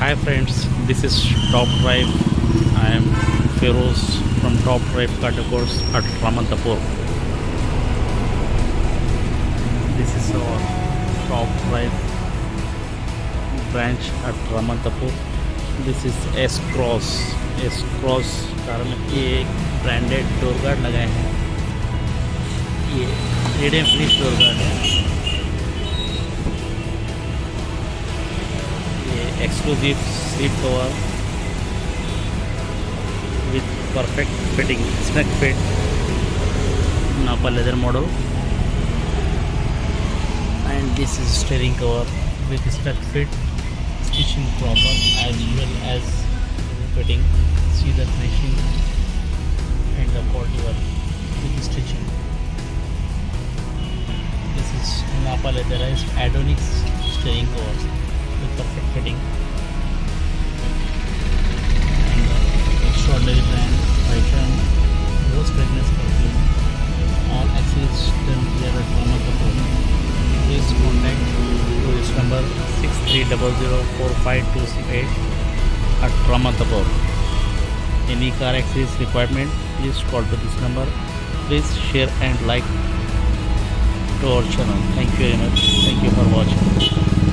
Hi friends, this is Top Drive. I am Feroz from Top Drive Car Decor at Ramantapur. This is our Top Drive branch at Ramantapur. This is scross. scross car में ये एक branded door guard लगाए हैं. ये Redefined door guard है. Exclusive seat cover with perfect fitting, snug fit, Napa leather model, and this is steering cover with snug fit, stitching proper as well as fitting. See the finishing and the quality work with the stitching. This is Napa leatherized Adonix steering cover with perfect fitting. Extraordinary brand item, rose fragrance perfume. All access done here at Ramantapur. Please contact to this number 63004528 at Ramantapur. Any car access requirement, please call to this number. Please share and like to our channel. Thank you very much. Thank you for watching.